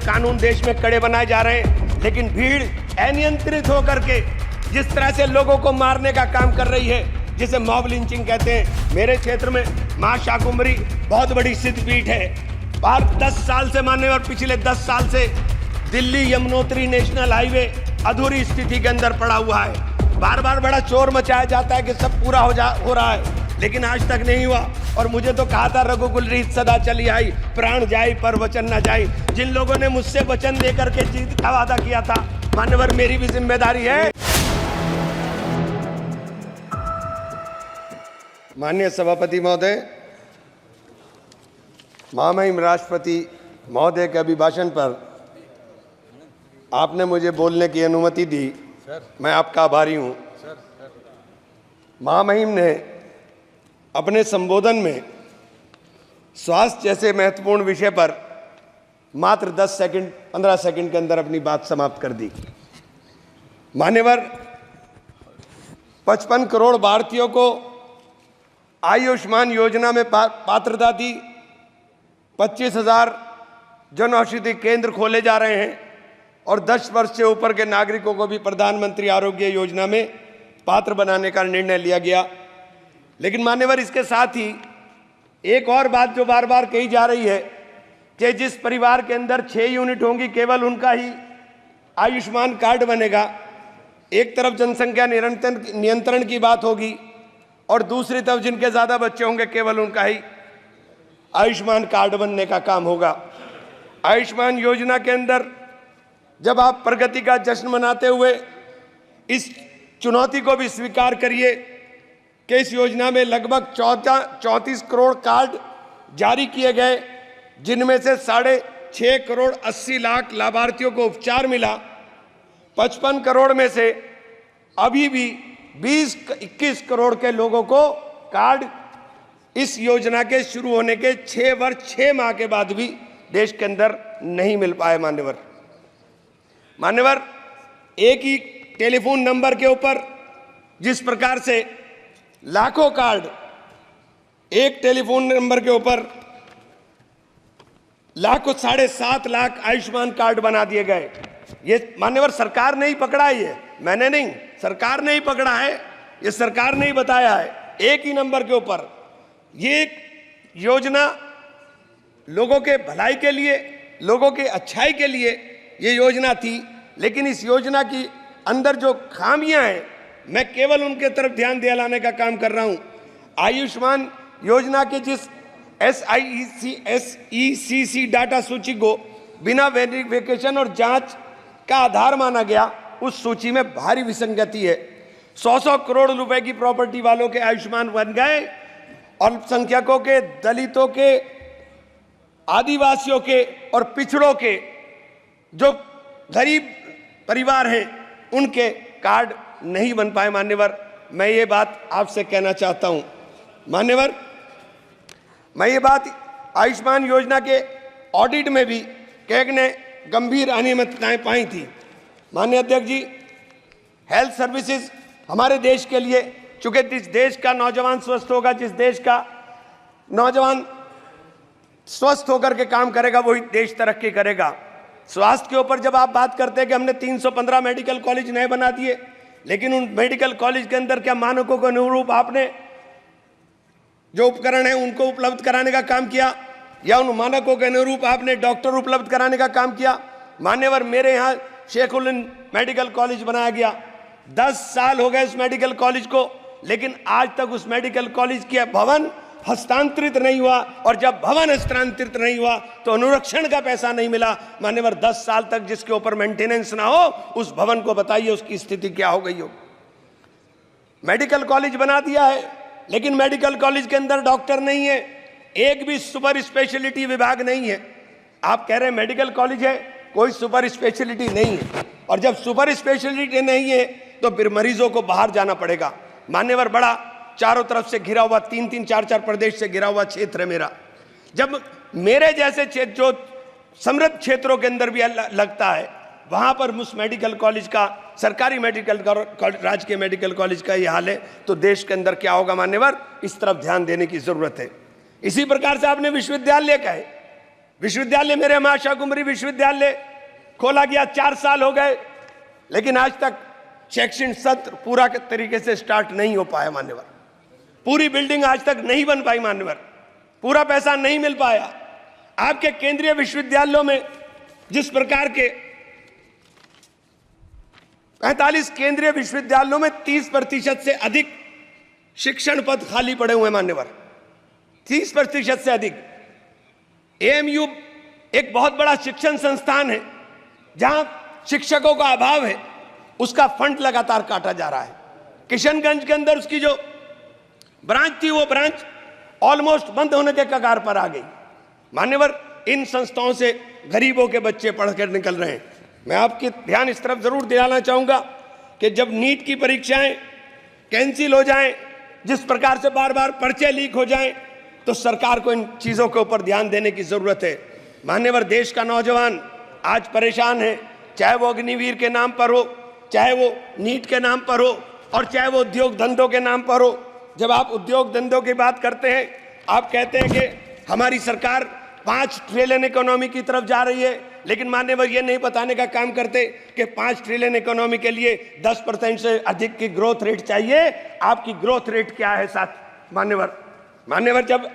कानून देश में कड़े बनाए जा रहे हैं, लेकिन भीड़ अनियंत्रित होकर के जिस तरह से लोगों को मारने का काम कर रही है, जिसे मॉब लिंचिंग कहते हैं। मेरे क्षेत्र में मां शाकुंभरी बहुत बड़ी सिद्धपीठ है। बाहर 10 साल से मानने और पिछले 10 साल से दिल्ली यमुनोत्री नेशनल हाईवे अधूरी स्थिति के अंदर पड़ा हुआ है। बार बार बड़ा शोर मचाया जाता है कि सब पूरा हो रहा है, लेकिन आज तक नहीं हुआ। और मुझे तो कहा था रघुकुल रीत सदा चली आई, प्राण जाए पर वचन न जाए। जिन लोगों ने मुझसे वचन देकर के जीत का वादा किया था, मान्यवर मेरी भी जिम्मेदारी है। माननीय सभापति महोदय, महामहिम राष्ट्रपति महोदय के अभिभाषण पर आपने मुझे बोलने की अनुमति दी, मैं आपका आभारी हूं। महामहिम ने अपने संबोधन में स्वास्थ्य जैसे महत्वपूर्ण विषय पर मात्र 10 सेकंड 15 सेकंड के अंदर अपनी बात समाप्त कर दी। मान्यवर, 55 करोड़ भारतीयों को आयुष्मान योजना में पात्रता दी। 25,000 जन औषधि केंद्र खोले जा रहे हैं और 10 वर्ष से ऊपर के नागरिकों को भी प्रधानमंत्री आरोग्य योजना में पात्र बनाने का निर्णय लिया गया। लेकिन मान्यवर, इसके साथ ही एक और बात जो बार बार कही जा रही है कि जिस परिवार के अंदर 6 यूनिट होंगी केवल उनका ही आयुष्मान कार्ड बनेगा। एक तरफ जनसंख्या नियंत्रण की बात होगी और दूसरी तरफ जिनके ज़्यादा बच्चे होंगे केवल उनका ही आयुष्मान कार्ड बनने का काम होगा। आयुष्मान योजना के अंदर जब आप प्रगति का जश्न मनाते हुए इस चुनौती को भी स्वीकार करिए कि इस योजना में लगभग 34 करोड़ कार्ड जारी किए गए, जिनमें से 6.5 करोड़ 80 लाख लाभार्थियों को उपचार मिला। 55 करोड़ में से अभी भी 20-21 करोड़ के लोगों को कार्ड इस योजना के शुरू होने के 6 वर्ष 6 माह के बाद भी देश के अंदर नहीं मिल पाए। मान्यवर, एक ही टेलीफोन नंबर के ऊपर जिस प्रकार से लाखों कार्ड, एक टेलीफोन नंबर के ऊपर लाखों 7.5 लाख आयुष्मान कार्ड बना दिए गए। ये मान्यवर सरकार ने ही पकड़ा है, ये मैंने नहीं, सरकार ने ही पकड़ा है, ये सरकार ने ही बताया है। एक ही नंबर के ऊपर ये योजना लोगों के भलाई के लिए, लोगों के अच्छाई के लिए ये योजना थी। लेकिन इस योजना की अंदर जो खामियां हैं, मैं केवल उनके तरफ ध्यान दिलाने का काम कर रहा हूं। आयुष्मान योजना के जिस SECC डाटा सूची को बिना वेरिफिकेशन और जांच का आधार माना गया, उस सूची में भारी विसंगति है। 100 करोड़ रुपए की प्रॉपर्टी वालों के आयुष्मान बन गए, अल्पसंख्यकों के, दलितों के, आदिवासियों के और पिछड़ों के जो गरीब परिवार हैं उनके कार्ड नहीं बन पाए। मान्यवर, मैं ये बात आपसे कहना चाहता हूं। मान्यवर, मैं ये बात आयुष्मान योजना के ऑडिट में भी कैग ने गंभीर अनियमितताएं पाई थी। माननीय अध्यक्ष जी, हेल्थ सर्विसेज हमारे देश के लिए, चूंकि जिस देश का नौजवान स्वस्थ होगा, जिस देश का नौजवान स्वस्थ होकर के काम करेगा, वही देश तरक्की करेगा। स्वास्थ्य के ऊपर जब आप बात करते हैं कि हमने 315 मेडिकल कॉलेज नए बना दिए, लेकिन उन मेडिकल कॉलेज के अंदर क्या मानकों के अनुरूप आपने जो उपकरण है उनको उपलब्ध कराने का काम किया, या उन मानकों के अनुरूप आपने डॉक्टर उपलब्ध कराने का काम किया? मान्यवर, मेरे यहाँ शेखुलिन मेडिकल कॉलेज बनाया गया, 10 साल हो गए उस मेडिकल कॉलेज को, लेकिन आज तक उस मेडिकल कॉलेज के भवन हस्तांतरित नहीं हुआ। और जब भवन हस्तांतरित नहीं हुआ तो अनुरक्षण का पैसा नहीं मिला। मान्यवर, 10 साल तक जिसके ऊपर मेंटेनेंस ना हो, उस भवन को बताइए उसकी स्थिति क्या हो गई हो। मेडिकल कॉलेज बना दिया है, लेकिन मेडिकल कॉलेज के अंदर डॉक्टर नहीं है, एक भी सुपर स्पेशलिटी विभाग नहीं है। आप कह रहे हैं मेडिकल कॉलेज है, कोई सुपर स्पेशलिटी नहीं है। और जब सुपर स्पेशलिटी नहीं है तो फिर मरीजों को बाहर जाना पड़ेगा। मान्यवर, बड़ा चारों तरफ से घिरा हुआ, 3-3, 4-4 प्रदेश से घिरा हुआ क्षेत्र है मेरा। जब मेरे जैसे क्षेत्र जो समृद्ध क्षेत्रों के अंदर भी लगता है, वहां पर उस मेडिकल कॉलेज का, सरकारी मेडिकल राजकीय मेडिकल कॉलेज का ये हाल है, तो देश के अंदर क्या होगा? मान्यवर, इस तरफ ध्यान देने की जरूरत है। इसी प्रकार से आपने विश्वविद्यालय का है, विश्वविद्यालय मेरे मां शाकुंभरी विश्वविद्यालय खोला गया, 4 साल हो गए, लेकिन आज तक शैक्षणिक सत्र पूरा के तरीके से स्टार्ट नहीं हो पाया मान्यवर। पूरी बिल्डिंग आज तक नहीं बन पाई मान्यवर, पूरा पैसा नहीं मिल पाया। आपके केंद्रीय विश्वविद्यालयों में जिस प्रकार के 45 केंद्रीय विश्वविद्यालयों में 30% से अधिक शिक्षण पद खाली पड़े हुए मान्यवर, 30% से अधिक। एएमयू एक बहुत बड़ा शिक्षण संस्थान है, जहां शिक्षकों का अभाव है, उसका फंड लगातार काटा जा रहा है। किशनगंज के अंदर उसकी जो ब्रांच थी, वो ब्रांच ऑलमोस्ट बंद होने के कगार पर आ गई। मान्यवर, इन संस्थाओं से गरीबों के बच्चे पढ़कर निकल रहे हैं। मैं आपके ध्यान इस तरफ जरूर दिलाना चाहूंगा कि जब नीट की परीक्षाएं कैंसिल हो जाएं, जिस प्रकार से बार बार पर्चे लीक हो जाएं, तो सरकार को इन चीजों के ऊपर ध्यान देने की जरूरत है। मान्यवर, देश का नौजवान आज परेशान है, चाहे वो अग्निवीर के नाम पर हो, चाहे वो नीट के नाम पर हो, और चाहे वो उद्योग धंधों के नाम पर हो। जब आप उद्योग धंधों की बात करते हैं, आप कहते हैं कि हमारी सरकार 5 ट्रिलियन इकोनॉमी की तरफ जा रही है, लेकिन मान्यवर ये नहीं बताने का काम करते कि 5 ट्रिलियन इकोनॉमी के लिए 10% से अधिक की ग्रोथ रेट चाहिए। आपकी ग्रोथ रेट क्या है साथ मान्यवर, जब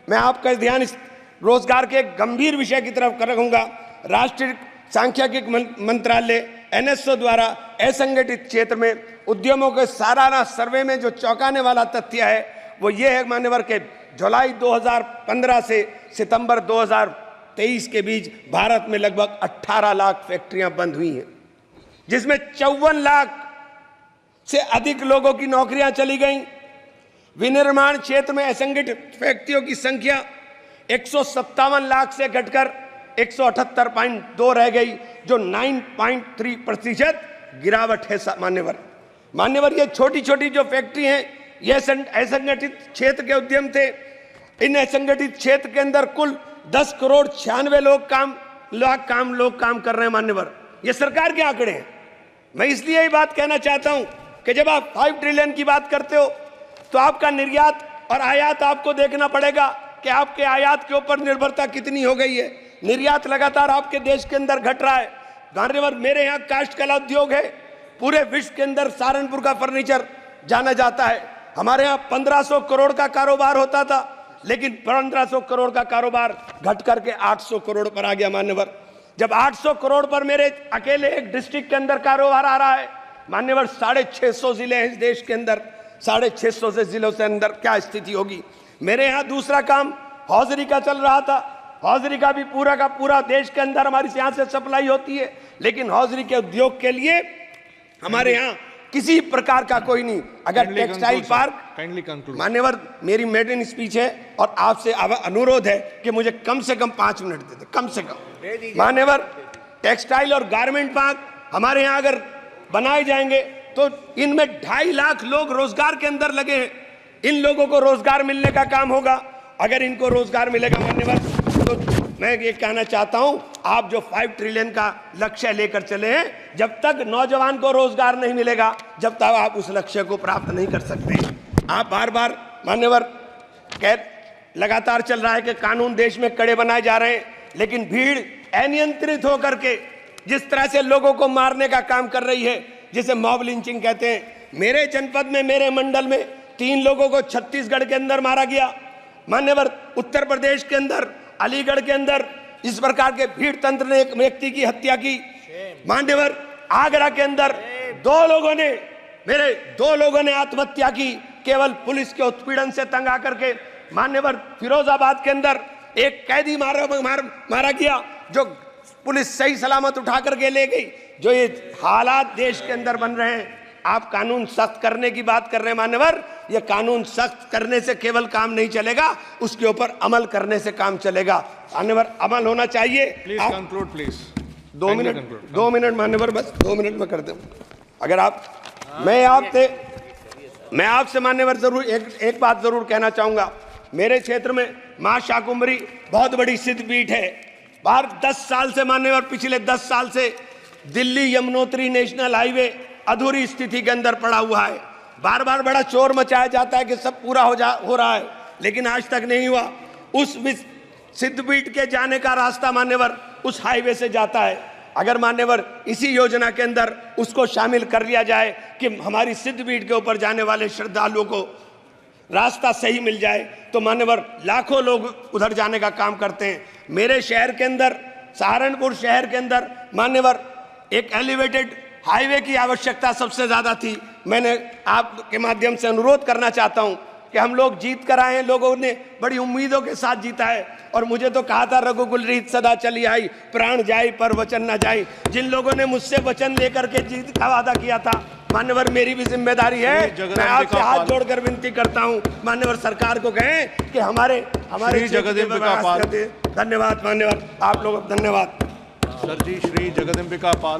मैं आपका ध्यान इस रोजगार के एक गंभीर विषय की तरफ रखूंगा, राष्ट्रीय सांख्यिकी मंत्रालय एनएसओ द्वारा असंगठित क्षेत्र में उद्यमों के सालाना सर्वे में जो चौंकाने वाला तथ्य है, वो ये है मान्यवर के जुलाई 2015 से सितंबर 2023 के बीच भारत में लगभग 18 लाख फैक्ट्रियां बंद हुई हैं, जिसमें 54 लाख से अधिक लोगों की नौकरियां चली गईं। विनिर्माण क्षेत्र में असंगठित फैक्ट्रियों की संख्या 157 लाख से घटकर 178.2 रह गई, जो 9.3% गिरावट है मान्यवर, ये छोटी छोटी जो फैक्ट्री हैं, ये असंगठित क्षेत्र के उद्यम थे। इन असंगठित क्षेत्र के अंदर कुल 10 करोड़ 96 लोग काम कर रहे हैं मान्यवर। ये सरकार के आंकड़े हैं। मैं इसलिए ये बात कहना चाहता हूं कि जब आप 5 ट्रिलियन की बात करते हो, तो आपका निर्यात और आयात आपको देखना पड़ेगा कि आपके आयात के ऊपर निर्भरता कितनी हो गई है। निर्यात लगातार आपके देश के अंदर घट रहा है मान्यवर। मेरे यहाँ काष्ठ कला उद्योग है, पूरे विश्व के अंदर सहारनपुर का फर्नीचर जाना जाता है। हमारे यहाँ 1500 करोड़ का कारोबार होता था, लेकिन 1500 करोड़ का कारोबार घट करके 800 करोड़ पर आ गया मान्यवर। जब 800 करोड़ पर मेरे अकेले एक डिस्ट्रिक्ट के अंदर कारोबार आ रहा है मान्यवर, 650 जिले हैं इस देश के अंदर, 650 से जिलों से अंदर क्या स्थिति होगी। मेरे यहाँ दूसरा काम हौजरी का चल रहा था। हौजरी का भी पूरा का पूरा देश के अंदर हमारी यहाँ से सप्लाई होती है, लेकिन हौजरी के उद्योग के लिए हमारे यहाँ किसी प्रकार का कोई नहीं। अगर टेक्सटाइल पार्क मान्यवर, मेरी मेडन स्पीच है और आपसे अनुरोध है कि मुझे कम से कम 5 मिनट दे दे, कम से कम मान्यवर। टेक्सटाइल और गारमेंट पार्क हमारे यहाँ अगर बनाए जाएंगे तो इनमें 2.5 लाख लोग रोजगार के अंदर लगे हैं। इन लोगों को रोजगार मिलने का काम होगा। अगर इनको रोजगार मिलेगा मान्यवर, तो मैं ये कहना चाहता हूं, आप जो 5 ट्रिलियन का लक्ष्य लेकर चले हैं, जब तक नौजवान को रोजगार नहीं मिलेगा, जब तक आप उस लक्ष्य को प्राप्त नहीं कर सकते। आप बार बार मान्यवर लगातार चल रहा है कि कानून देश में कड़े बनाए जा रहे हैं, लेकिन भीड़ अनियंत्रित होकर के जिस तरह से लोगों को मारने का काम कर रही है, जिसे मॉब लिंचिंग कहते हैं। मेरे जनपद में, मेरे मंडल में 3 लोगों को छत्तीसगढ़ के अंदर मारा गया मान्यवर। उत्तर प्रदेश के अंदर, अलीगढ़ के अंदर इस प्रकार के भीड़ तंत्र ने एक व्यक्ति की हत्या की मान्यवर। आगरा के अंदर 2 लोगों ने आत्महत्या की, केवल पुलिस के उत्पीड़न से तंग आकर के मान्यवर। फिरोजाबाद के अंदर एक कैदी मारा गया, जो पुलिस सही सलामत उठा करके ले गई। जो ये हालात देश के अंदर बन रहे हैं, आप कानून सख्त करने की बात कर रहे हैं मान्यवर। ये कानून सख्त करने से केवल काम नहीं चलेगा, उसके ऊपर अमल करने से काम चलेगा मान्यवर। अमल होना चाहिए। Please conclude please. 2 मिनट मान्यवर, बस 2 मिनट में कर दूं। अगर आप मैं आपसे मान्यवर जरूर एक बात जरूर कहना चाहूंगा। मेरे क्षेत्र में मां शाकुंभरी बहुत बड़ी सिद्धपीठ है। बाहर 10 साल से मान्यवर, पिछले 10 साल से दिल्ली यमुनोत्री नेशनल हाईवे अधूरी स्थिति के अंदर पड़ा हुआ है। बार बार बड़ा शोर मचाया जाता है कि सब पूरा हो रहा है, लेकिन आज तक नहीं हुआ। सिद्धपीठ के जाने का रास्ता मान्यवर उस हाईवे से जाता है। अगर मान्यवर इसी योजना के अंदर उसको शामिल कर लिया जाए कि हमारी सिद्धपीठ के ऊपर जाने वाले श्रद्धालुओं को रास्ता सही मिल जाए, तो मान्यवर लाखों लोग उधर जाने का काम करते हैं। मेरे शहर के अंदर, सहारनपुर शहर के अंदर मान्यवर एक एलिवेटेड हाईवे की आवश्यकता सबसे ज्यादा थी। मैंने आपके माध्यम से अनुरोध करना चाहता हूं कि हम लोग जीत कर आए हैं, लोगों ने बड़ी उम्मीदों के साथ जीता है। और मुझे तो कहा था रघुकुल रीत सदा चली आई, प्राण जाए पर वचन न जाए। जिन लोगों ने मुझसे वचन लेकर के जीत का वादा किया था मान्यवर, मेरी भी जिम्मेदारी है। मैं आपसे हाथ जोड़कर विनती करता हूं मान्यवर, सरकार को कहें कि हमारे जगदम्बिका पाल। धन्यवाद मान्यवर, आप लोग धन्यवाद। सर जी, श्री जगदम्बिका पाल।